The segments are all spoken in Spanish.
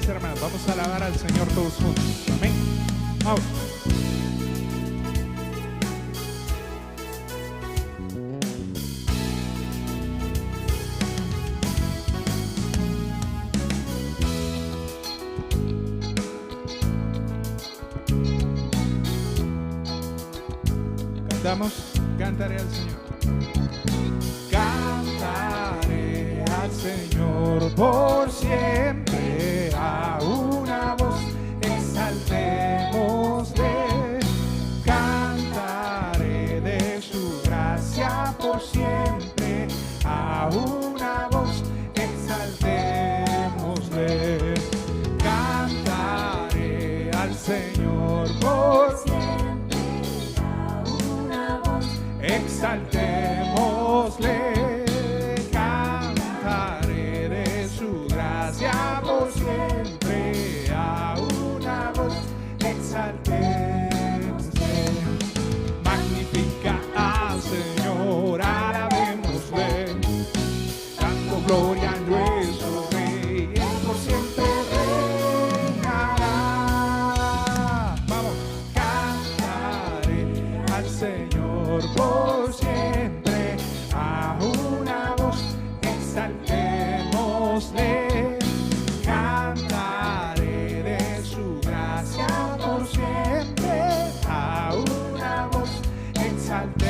días, hermanos. Vamos a alabar al Señor todos juntos. Amén. Vamos. Cantaré al Señor. Cantaré al Señor por siempre, a una voz exaltémosle. Cantaré de su gracia por siempre, a una voz exaltémosle. Cantaré al Señor por siempre, exaltémosle, cantaré de su gracia por siempre, a una voz exaltémosle. Magnifica al Señor, alabémosle, dando gloria a nuestro Rey, Él por siempre reinará. Vamos, cantaré al Señor por siempre, a una voz exaltémosle. Cantaré de su gracia por siempre, a una voz exaltémosle.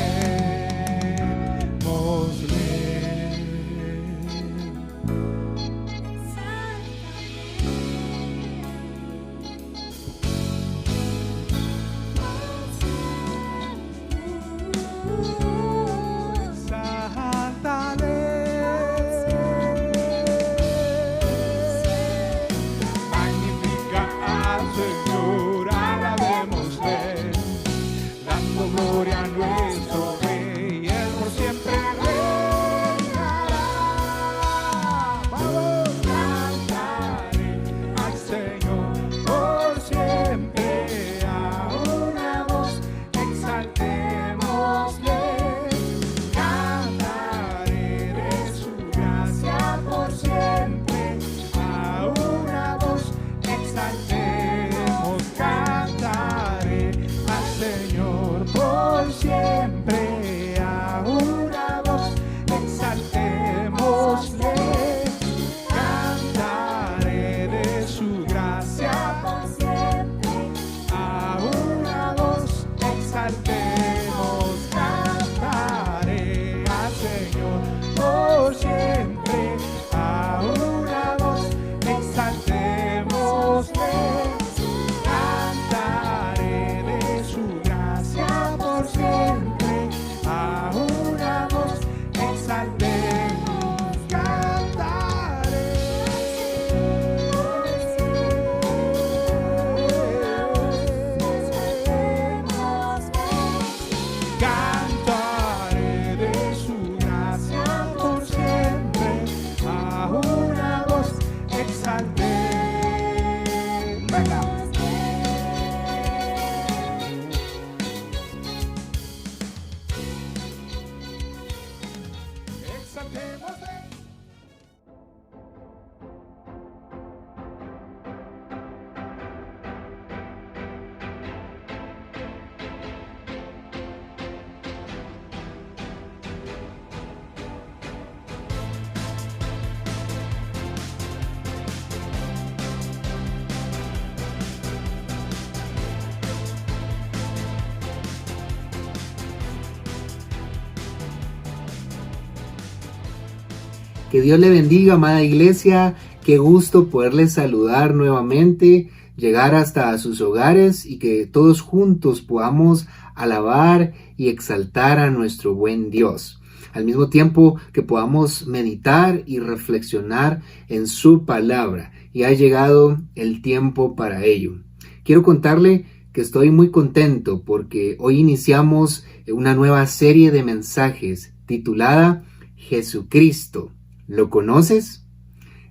Que Dios le bendiga, amada iglesia. Qué gusto poderles saludar nuevamente, llegar hasta sus hogares y que todos juntos podamos alabar y exaltar a nuestro buen Dios. Al mismo tiempo que podamos meditar y reflexionar en su palabra. Y ha llegado el tiempo para ello. Quiero contarle que estoy muy contento porque hoy iniciamos una nueva serie de mensajes titulada Jesucristo. ¿Lo conoces?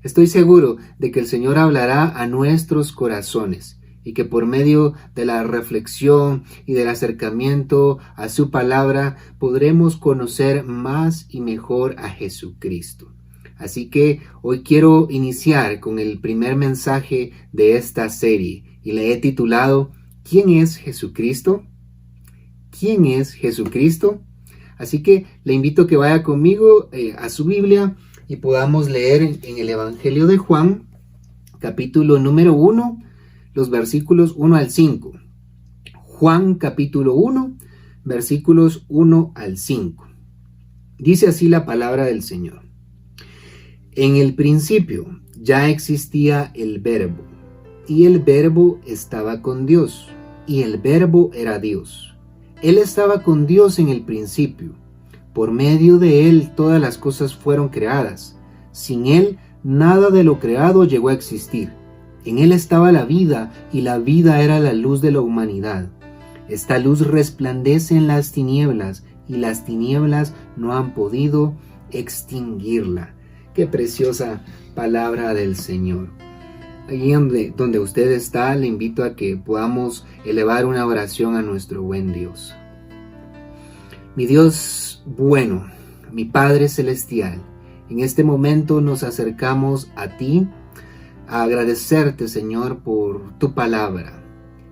Estoy seguro de que el Señor hablará a nuestros corazones y que por medio de la reflexión y del acercamiento a su palabra podremos conocer más y mejor a Jesucristo. Así que hoy quiero iniciar con el primer mensaje de esta serie y le he titulado ¿Quién es Jesucristo? ¿Quién es Jesucristo? Así que le invito a que vaya conmigo a su Biblia y podamos leer en el Evangelio de Juan, capítulo número 1, los versículos 1 al 5. Juan capítulo 1, versículos 1 al 5. Dice así la palabra del Señor. En el principio ya existía el Verbo, y el Verbo estaba con Dios, y el Verbo era Dios. Él estaba con Dios en el principio. Por medio de Él todas las cosas fueron creadas. Sin Él nada de lo creado llegó a existir. En Él estaba la vida, y la vida era la luz de la humanidad. Esta luz resplandece en las tinieblas, y las tinieblas no han podido extinguirla. Qué preciosa palabra del Señor. Allí donde usted está, le invito a que podamos elevar una oración a nuestro buen Dios. Mi Dios bueno, mi Padre Celestial, en este momento nos acercamos a ti a agradecerte, Señor, por tu palabra.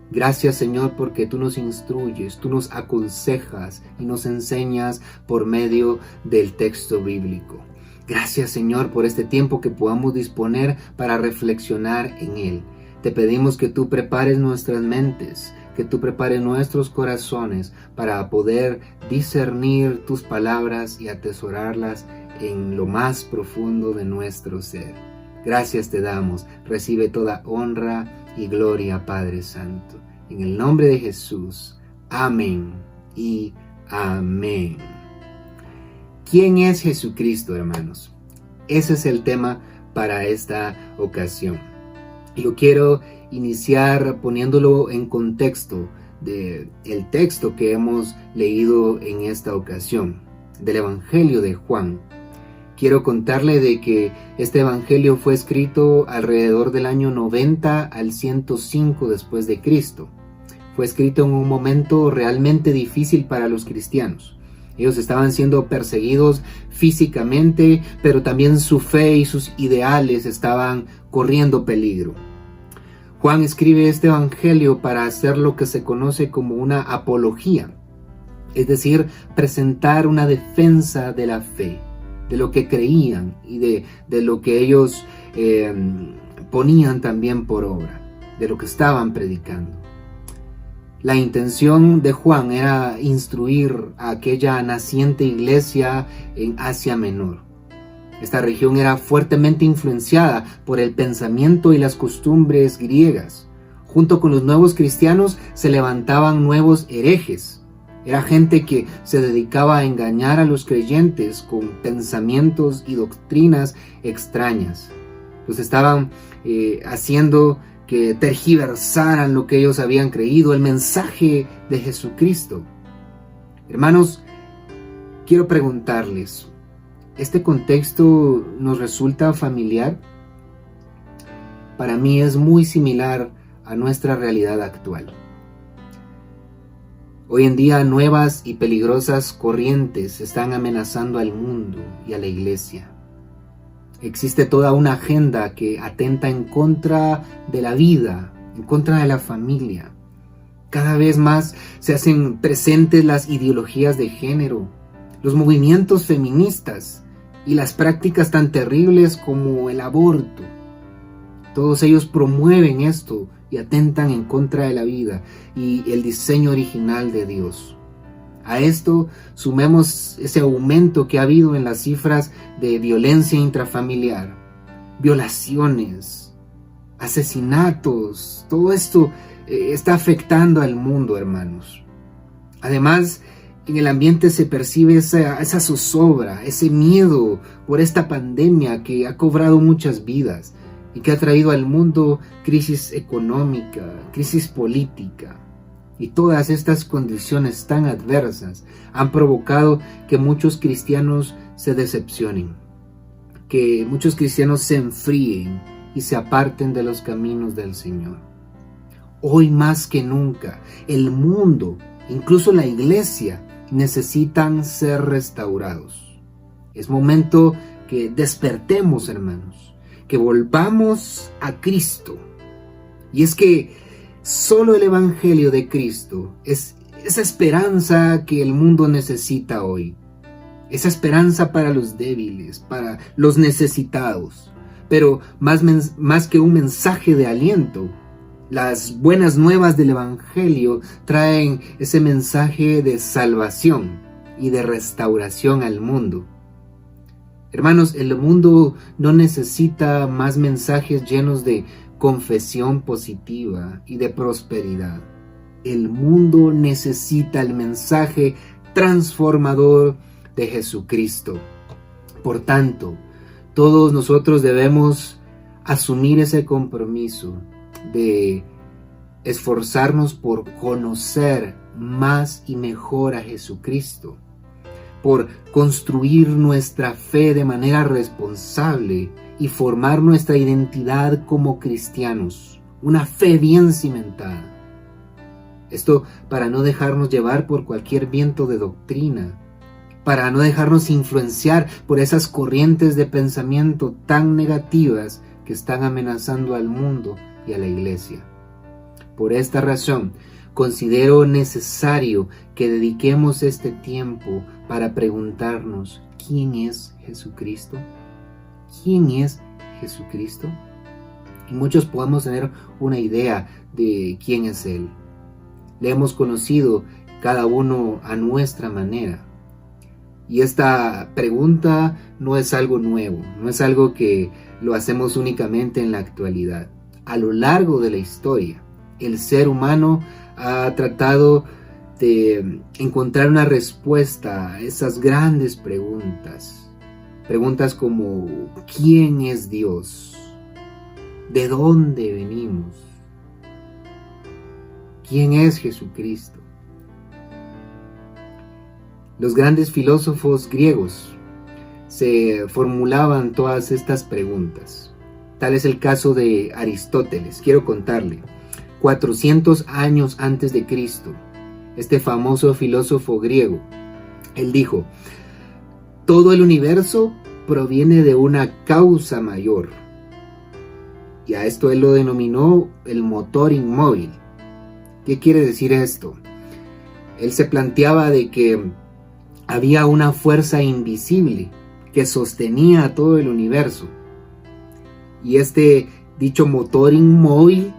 Gracias, Señor, porque tú nos instruyes, tú nos aconsejas y nos enseñas por medio del texto bíblico. Gracias, Señor, por este tiempo que podamos disponer para reflexionar en él. Te pedimos que tú prepares nuestras mentes, que tú prepares nuestros corazones para poder discernir tus palabras y atesorarlas en lo más profundo de nuestro ser. Gracias te damos. Recibe toda honra y gloria, Padre Santo. En el nombre de Jesús. Amén y amén. ¿Quién es Jesucristo, hermanos? Ese es el tema para esta ocasión. Yo quiero iniciar poniéndolo en contexto del texto que hemos leído en esta ocasión, del Evangelio de Juan. Quiero contarle de que este evangelio fue escrito alrededor del año 90 al 105 después de Cristo. Fue escrito en un momento realmente difícil para los cristianos. Ellos estaban siendo perseguidos físicamente, pero también su fe y sus ideales estaban corriendo peligro. Juan escribe este evangelio para hacer lo que se conoce como una apología, es decir, presentar una defensa de la fe, de lo que creían y de lo que ellos ponían también por obra, de lo que estaban predicando. La intención de Juan era instruir a aquella naciente iglesia en Asia Menor. Esta región era fuertemente influenciada por el pensamiento y las costumbres griegas. Junto con los nuevos cristianos se levantaban nuevos herejes. Era gente que se dedicaba a engañar a los creyentes con pensamientos y doctrinas extrañas. Los estaban haciendo que tergiversaran lo que ellos habían creído, el mensaje de Jesucristo. Hermanos, quiero preguntarles, ¿este contexto nos resulta familiar? Para mí es muy similar a nuestra realidad actual. Hoy en día nuevas y peligrosas corrientes están amenazando al mundo y a la iglesia. Existe toda una agenda que atenta en contra de la vida, en contra de la familia. Cada vez más se hacen presentes las ideologías de género, los movimientos feministas y las prácticas tan terribles como el aborto. Todos ellos promueven esto y atentan en contra de la vida y el diseño original de Dios. A esto sumemos ese aumento que ha habido en las cifras de violencia intrafamiliar, violaciones, asesinatos. Todo esto está afectando al mundo, hermanos. Además, en el ambiente se percibe esa zozobra, ese miedo por esta pandemia que ha cobrado muchas vidas y que ha traído al mundo crisis económica, crisis política. Y todas estas condiciones tan adversas han provocado que muchos cristianos se decepcionen, que muchos cristianos se enfríen y se aparten de los caminos del Señor. Hoy más que nunca, el mundo, incluso la iglesia, necesitan ser restaurados. Es momento que despertemos, hermanos, que volvamos a Cristo. Y es que solo el Evangelio de Cristo es esa esperanza que el mundo necesita hoy. Esa esperanza para los débiles, para los necesitados. Pero más que un mensaje de aliento, las buenas nuevas del Evangelio traen ese mensaje de salvación y de restauración al mundo. Hermanos, el mundo no necesita más mensajes llenos de confesión positiva y de prosperidad. El mundo necesita el mensaje transformador de Jesucristo. Por tanto, todos nosotros debemos asumir ese compromiso de esforzarnos por conocer más y mejor a Jesucristo, por construir nuestra fe de manera responsable y formar nuestra identidad como cristianos, una fe bien cimentada. Esto para no dejarnos llevar por cualquier viento de doctrina, para no dejarnos influenciar por esas corrientes de pensamiento tan negativas que están amenazando al mundo y a la iglesia. Por esta razón, considero necesario que dediquemos este tiempo para preguntarnos: ¿quién es Jesucristo? ¿Quién es Jesucristo? Y muchos podemos tener una idea de quién es Él. Le hemos conocido cada uno a nuestra manera. Y esta pregunta no es algo nuevo, no es algo que lo hacemos únicamente en la actualidad. A lo largo de la historia, el ser humano ha tratado de encontrar una respuesta a esas grandes preguntas. Preguntas como: ¿quién es Dios? ¿De dónde venimos? ¿Quién es Jesucristo? Los grandes filósofos griegos se formulaban todas estas preguntas. Tal es el caso de Aristóteles. Quiero contarle, 400 años antes de Cristo, este famoso filósofo griego, él dijo: todo el universo proviene de una causa mayor. Y a esto él lo denominó el motor inmóvil. ¿Qué quiere decir esto? Él se planteaba de que había una fuerza invisible que sostenía a todo el universo. Y este dicho motor inmóvil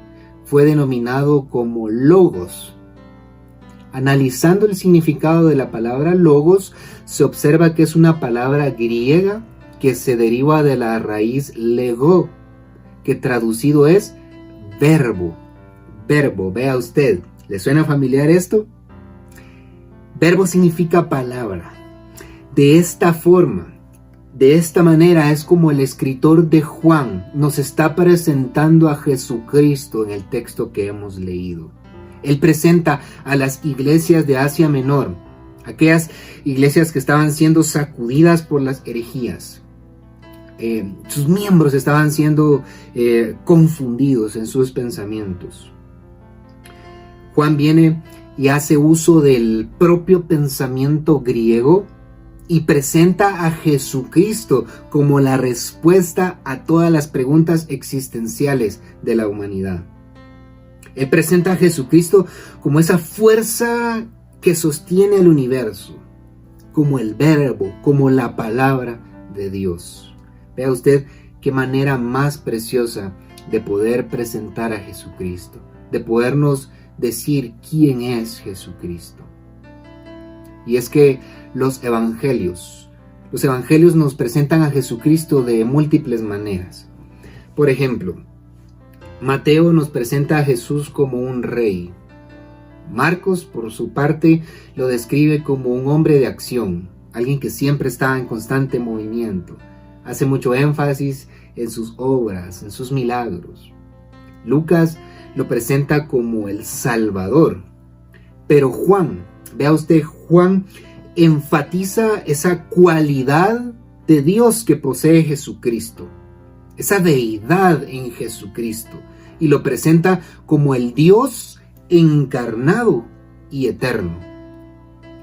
fue denominado como logos. Analizando el significado de la palabra logos, se observa que es una palabra griega que se deriva de la raíz lego, que traducido es verbo. Verbo, vea usted, ¿le suena familiar esto? Verbo significa palabra. De esta forma, de esta manera es como el escritor de Juan nos está presentando a Jesucristo en el texto que hemos leído. Él presenta a las iglesias de Asia Menor, aquellas iglesias que estaban siendo sacudidas por las herejías. Sus miembros estaban siendo confundidos en sus pensamientos. Juan viene y hace uso del propio pensamiento griego y presenta a Jesucristo como la respuesta a todas las preguntas existenciales de la humanidad. Él presenta a Jesucristo como esa fuerza que sostiene el universo, como el verbo, como la palabra de Dios. Vea usted qué manera más preciosa de poder presentar a Jesucristo, de podernos decir quién es Jesucristo. Y es que los evangelios nos presentan a Jesucristo de múltiples maneras. Por ejemplo, Mateo nos presenta a Jesús como un rey. Marcos, por su parte, lo describe como un hombre de acción, alguien que siempre está en constante movimiento. Hace mucho énfasis en sus obras, en sus milagros. Lucas lo presenta como el Salvador. Pero Juan, vea usted, Juan enfatiza esa cualidad de Dios que posee Jesucristo, esa deidad en Jesucristo, y lo presenta como el Dios encarnado y eterno.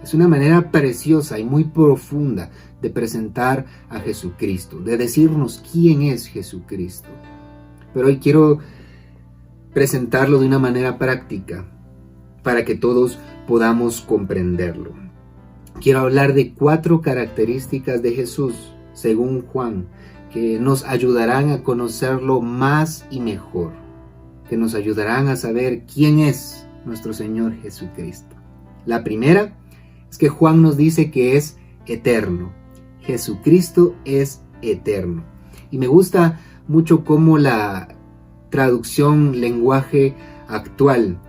Es una manera preciosa y muy profunda de presentar a Jesucristo, de decirnos quién es Jesucristo. Pero hoy quiero presentarlo de una manera práctica para que todos podamos comprenderlo. Quiero hablar de 4 características de Jesús, según Juan, que nos ayudarán a conocerlo más y mejor, que nos ayudarán a saber quién es nuestro Señor Jesucristo. La primera es que Juan nos dice que es eterno. Jesucristo es eterno. Y me gusta mucho cómo la traducción lenguaje actual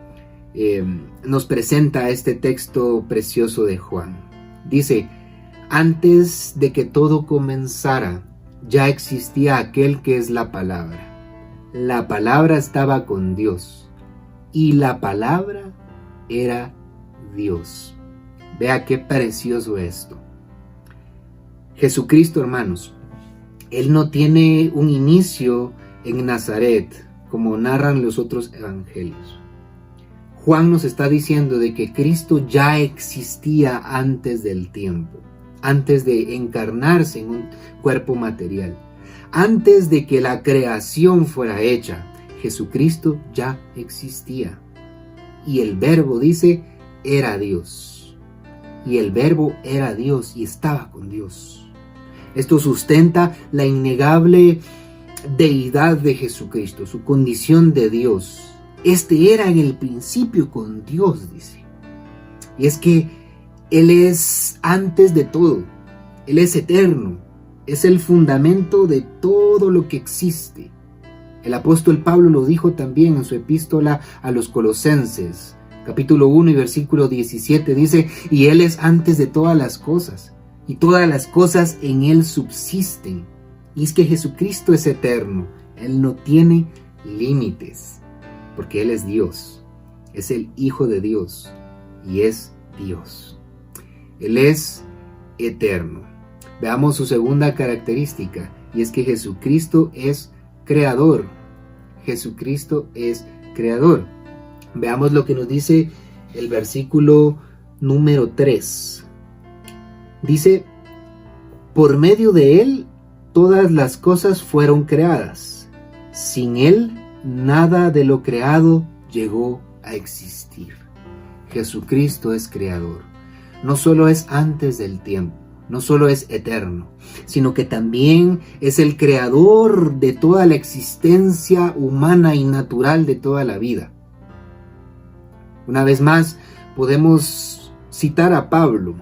nos presenta este texto precioso de Juan. Dice: antes de que todo comenzara, ya existía aquel que es la palabra. La palabra estaba con Dios y la palabra era Dios. Vea qué precioso esto. Jesucristo, hermanos, Él no tiene un inicio en Nazaret, como narran los otros evangelios. Juan nos está diciendo de que Cristo ya existía antes del tiempo, antes de encarnarse en un cuerpo material. Antes de que la creación fuera hecha, Jesucristo ya existía. Y el Verbo, dice, era Dios. Y el Verbo era Dios y estaba con Dios. Esto sustenta la innegable deidad de Jesucristo, su condición de Dios. Este era en el principio con Dios, dice. Y es que Él es antes de todo. Él es eterno. Es el fundamento de todo lo que existe. El apóstol Pablo lo dijo también en su epístola a los Colosenses, capítulo 1 y versículo 17, dice: y Él es antes de todas las cosas, y todas las cosas en Él subsisten. Y es que Jesucristo es eterno. Él no tiene límites, porque Él es Dios, es el Hijo de Dios y es Dios. Él es eterno. Veamos su segunda característica, y es que Jesucristo es creador. Jesucristo es creador. Veamos lo que nos dice el versículo número 3. Dice: por medio de Él todas las cosas fueron creadas. Sin Él nada de lo creado llegó a existir. Jesucristo es creador. No solo es antes del tiempo, no solo es eterno, sino que también es el creador de toda la existencia humana y natural de toda la vida. Una vez más, podemos citar a Pablo,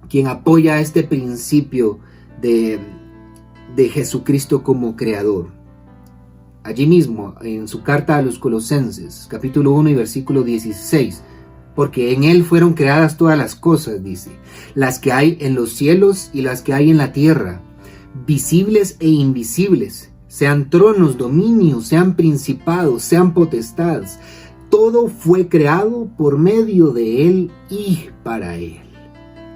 quien apoya este principio de Jesucristo como creador. Allí mismo, en su carta a los Colosenses, capítulo 1 y versículo 16, porque en Él fueron creadas todas las cosas, dice, las que hay en los cielos y las que hay en la tierra, visibles e invisibles, sean tronos, dominios, sean principados, sean potestades. Todo fue creado por medio de Él y para Él,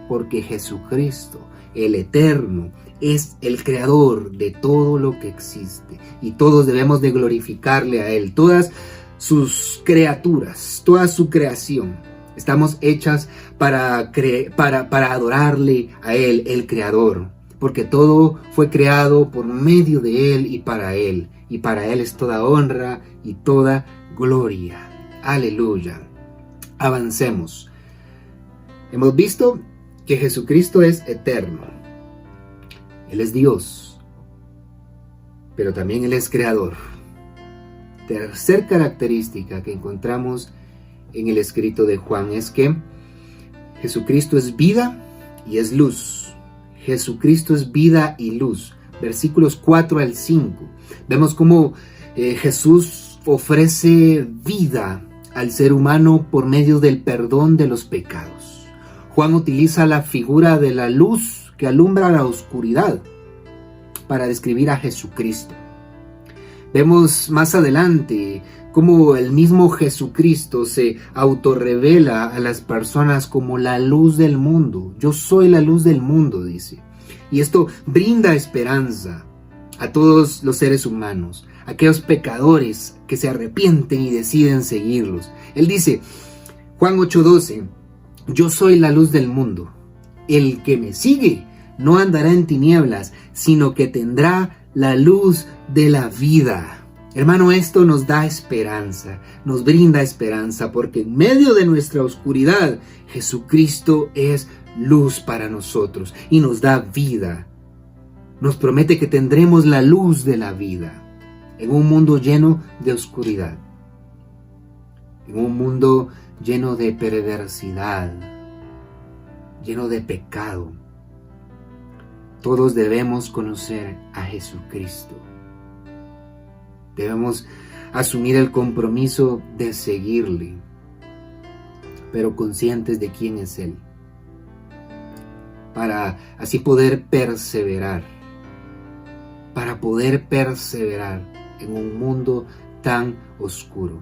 porque Jesucristo, el eterno, es el creador de todo lo que existe, y todos debemos de glorificarle a Él. Todas sus criaturas, toda su creación, estamos hechas para adorarle a Él, el creador, porque todo fue creado por medio de Él y para Él es toda honra y toda gloria. Aleluya. Avancemos. Hemos visto que Jesucristo es eterno. Él es Dios, pero también Él es creador. Tercer característica que encontramos en el escrito de Juan es que Jesucristo es vida y es luz. Jesucristo es vida y luz. Versículos 4 al 5. Vemos cómo Jesús ofrece vida al ser humano por medio del perdón de los pecados. Juan utiliza la figura de la luz que alumbra la oscuridad para describir a Jesucristo. Vemos más adelante cómo el mismo Jesucristo se autorrevela a las personas como la luz del mundo. Yo soy la luz del mundo, dice. Y esto brinda esperanza a todos los seres humanos, a aquellos pecadores que se arrepienten y deciden seguirlos. Él dice, Juan 8:12, yo soy la luz del mundo. El que me sigue no andará en tinieblas, sino que tendrá la luz de la vida. Hermano, esto nos da esperanza, nos brinda esperanza, porque en medio de nuestra oscuridad, Jesucristo es luz para nosotros y nos da vida. Nos promete que tendremos la luz de la vida en un mundo lleno de oscuridad, en un mundo lleno de perversidad, lleno de pecado. Todos debemos conocer a Jesucristo. Debemos asumir el compromiso de seguirle, pero conscientes de quién es Él, para así poder perseverar, en un mundo tan oscuro.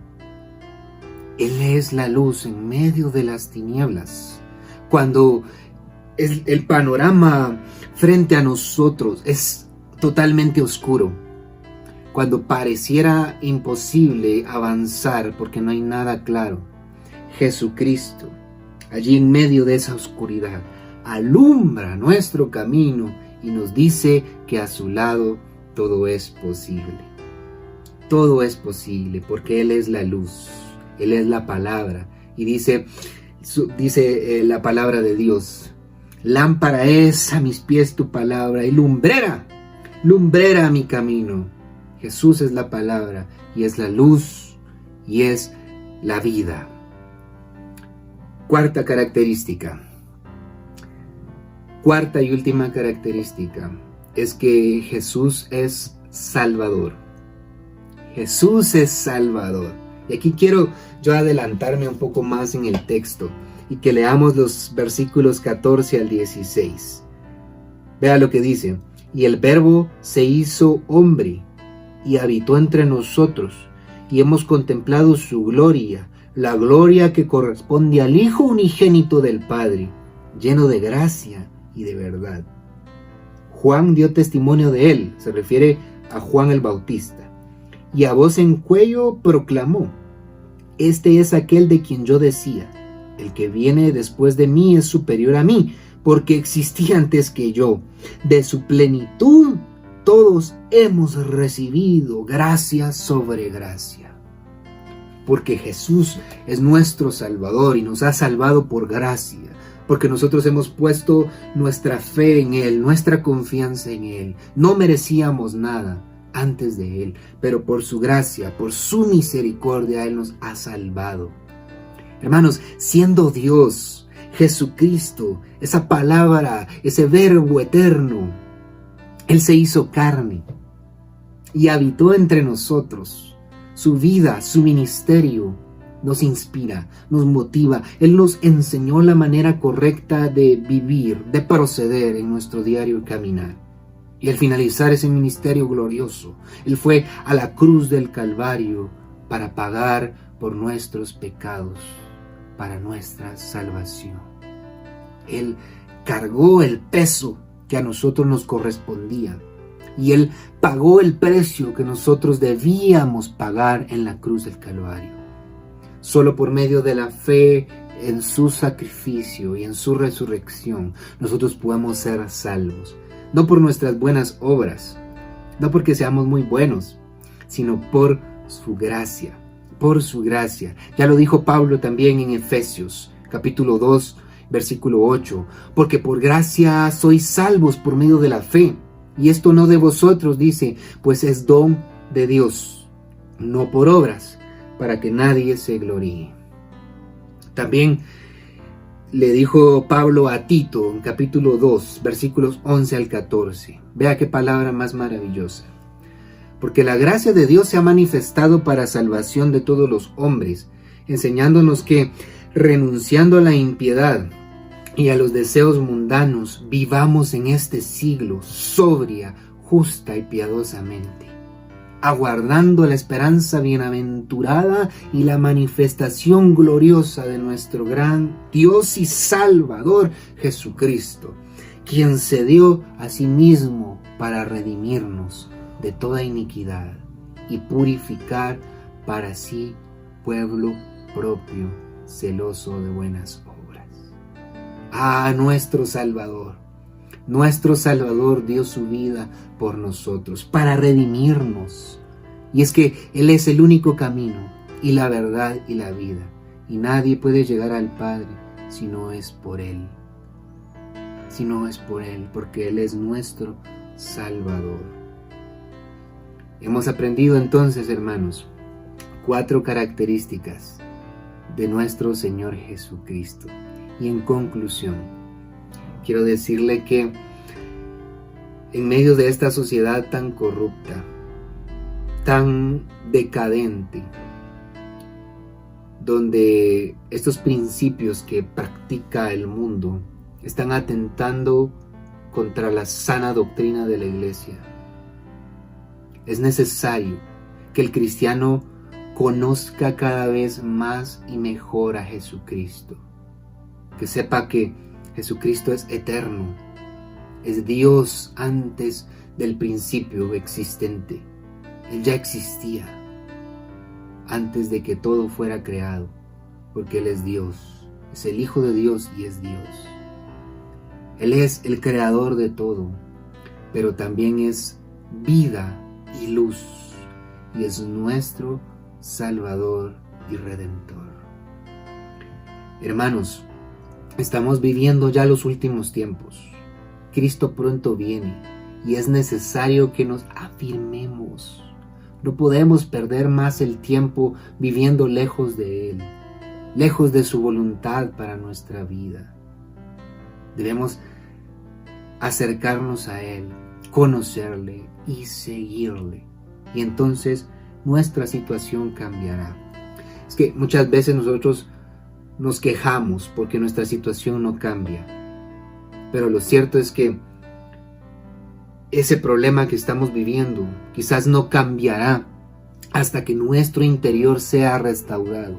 Él es la luz en medio de las tinieblas. Cuando el panorama frente a nosotros es totalmente oscuro, cuando pareciera imposible avanzar porque no hay nada claro, Jesucristo, allí en medio de esa oscuridad, alumbra nuestro camino y nos dice que a su lado todo es posible. Todo es posible porque Él es la luz, Él es la palabra. Y dice la palabra de Dios: lámpara es a mis pies tu palabra y lumbrera a mi camino. Jesús es la palabra y es la luz y es la vida. Cuarta y última característica es que Jesús es Salvador. Jesús es Salvador. Y aquí quiero yo adelantarme un poco más en el texto y que leamos los versículos 14 al 16. Vea lo que dice: y el Verbo se hizo hombre y habitó entre nosotros, y hemos contemplado su gloria, la gloria que corresponde al Hijo unigénito del Padre, lleno de gracia y de verdad. Juan dio testimonio de él, se refiere a Juan el Bautista, y a voz en cuello proclamó: este es aquel de quien yo decía, el que viene después de mí es superior a mí, porque existía antes que yo. De su plenitud todos hemos recibido gracia sobre gracia. Porque Jesús es nuestro Salvador y nos ha salvado por gracia, porque nosotros hemos puesto nuestra fe en Él, nuestra confianza en Él. No merecíamos nada antes de Él, pero por su gracia, por su misericordia, Él nos ha salvado. Hermanos, siendo Dios, Jesucristo, esa palabra, ese verbo eterno, Él se hizo carne y habitó entre nosotros. Su vida, su ministerio nos inspira, nos motiva. Él nos enseñó la manera correcta de vivir, de proceder en nuestro diario caminar. Y al finalizar ese ministerio glorioso, Él fue a la cruz del Calvario para pagar por nuestros pecados, para nuestra salvación. Él cargó el peso que a nosotros nos correspondía y Él pagó el precio que nosotros debíamos pagar en la cruz del Calvario. Solo por medio de la fe en su sacrificio y en su resurrección nosotros podemos ser salvos. No por nuestras buenas obras, no porque seamos muy buenos, sino por su gracia, por su gracia. Ya lo dijo Pablo también en Efesios, capítulo 2, versículo 8, porque por gracia sois salvos por medio de la fe, y esto no de vosotros, dice, pues es don de Dios, no por obras, para que nadie se gloríe. También le dijo Pablo a Tito en capítulo 2, versículos 11 al 14. Vea qué palabra más maravillosa. Porque la gracia de Dios se ha manifestado para salvación de todos los hombres, enseñándonos que, renunciando a la impiedad y a los deseos mundanos, vivamos en este siglo sobria, justa y piadosamente, aguardando la esperanza bienaventurada y la manifestación gloriosa de nuestro gran Dios y Salvador Jesucristo, quien se dio a sí mismo para redimirnos de toda iniquidad y purificar para sí pueblo propio, celoso de buenas obras. Ah, nuestro Salvador, Nuestro Salvador dio su vida por nosotros, para redimirnos. Y es que Él es el único camino, y la verdad y la vida. Y nadie puede llegar al Padre si no es por Él. Si no es por Él, porque Él es nuestro Salvador. Hemos aprendido entonces, hermanos, 4 características de nuestro Señor Jesucristo. Y en conclusión, quiero decirle que en medio de esta sociedad tan corrupta, tan decadente, donde estos principios que practica el mundo están atentando contra la sana doctrina de la Iglesia, es necesario que el cristiano conozca cada vez más y mejor a Jesucristo, que sepa que Jesucristo es eterno, es Dios antes del principio existente. Él ya existía antes de que todo fuera creado, porque Él es Dios, es el Hijo de Dios y es Dios. Él es el creador de todo, pero también es vida y luz, y es nuestro Salvador y Redentor. Hermanos, estamos viviendo ya los últimos tiempos. Cristo pronto viene y es necesario que nos afirmemos. No podemos perder más el tiempo viviendo lejos de Él, lejos de su voluntad para nuestra vida. Debemos acercarnos a Él, conocerle y seguirle. Y entonces nuestra situación cambiará. Es que muchas veces nosotros nos quejamos porque nuestra situación no cambia. Pero lo cierto es que ese problema que estamos viviendo quizás no cambiará hasta que nuestro interior sea restaurado,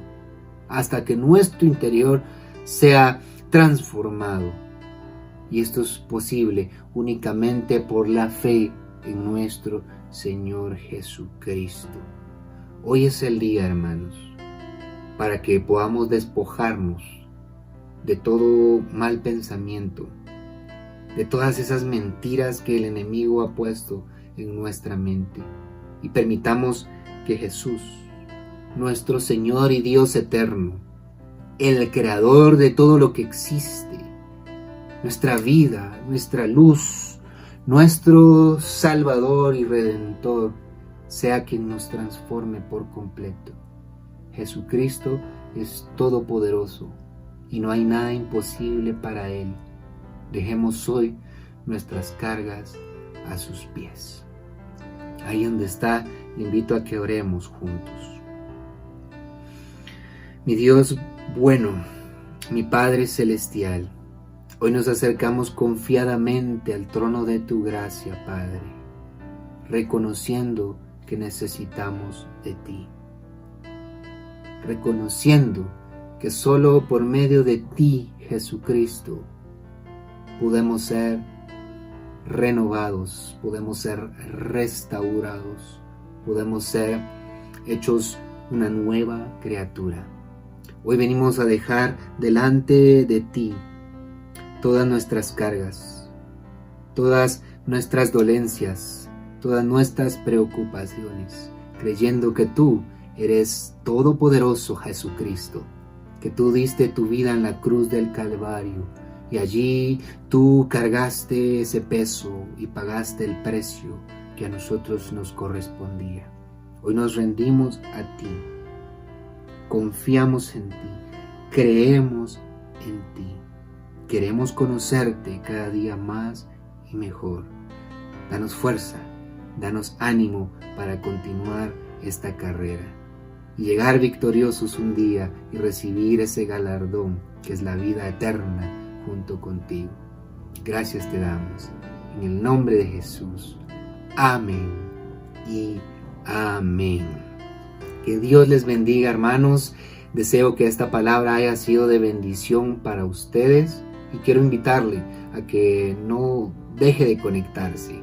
hasta que nuestro interior sea transformado. Y esto es posible únicamente por la fe en nuestro Señor Jesucristo. Hoy es el día, hermanos, para que podamos despojarnos de todo mal pensamiento, de todas esas mentiras que el enemigo ha puesto en nuestra mente, y permitamos que Jesús, nuestro Señor y Dios eterno, el creador de todo lo que existe, nuestra vida, nuestra luz, nuestro Salvador y Redentor, sea quien nos transforme por completo. Jesucristo es todopoderoso y no hay nada imposible para Él. Dejemos hoy nuestras cargas a sus pies. Ahí donde está, le invito a que oremos juntos. Mi Dios bueno, mi Padre celestial, hoy nos acercamos confiadamente al trono de tu gracia, Padre, reconociendo que necesitamos de ti, reconociendo que solo por medio de ti, Jesucristo, podemos ser renovados, podemos ser restaurados, podemos ser hechos una nueva criatura. Hoy venimos a dejar delante de ti todas nuestras cargas, todas nuestras dolencias, todas nuestras preocupaciones, creyendo que tú eres todopoderoso, Jesucristo, que tú diste tu vida en la cruz del Calvario y allí tú cargaste ese peso y pagaste el precio que a nosotros nos correspondía. Hoy nos rendimos a ti, confiamos en ti, creemos en ti, queremos conocerte cada día más y mejor. Danos fuerza, danos ánimo para continuar esta carrera y llegar victoriosos un día y recibir ese galardón que es la vida eterna junto contigo. Gracias te damos en el nombre de Jesús. Amén y amén. Que Dios les bendiga, hermanos. Deseo que esta palabra haya sido de bendición para ustedes y quiero invitarle a que no deje de conectarse.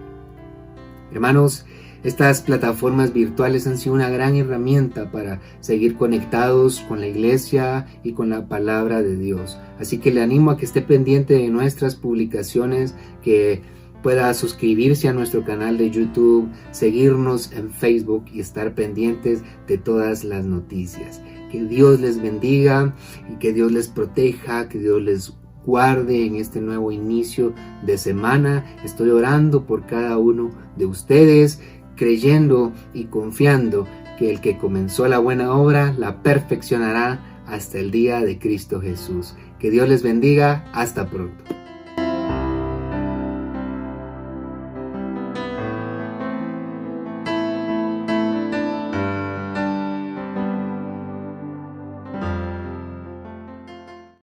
Hermanos, Estas plataformas virtuales han sido una gran herramienta para seguir conectados con la iglesia y con la palabra de Dios. Así que le animo a que esté pendiente de nuestras publicaciones, que pueda suscribirse a nuestro canal de YouTube, seguirnos en Facebook y estar pendientes de todas las noticias. Que Dios les bendiga y que Dios les proteja, que Dios les guarde en este nuevo inicio de semana. Estoy orando por cada uno de ustedes, creyendo y confiando que el que comenzó la buena obra la perfeccionará hasta el día de Cristo Jesús. Que Dios les bendiga. Hasta pronto.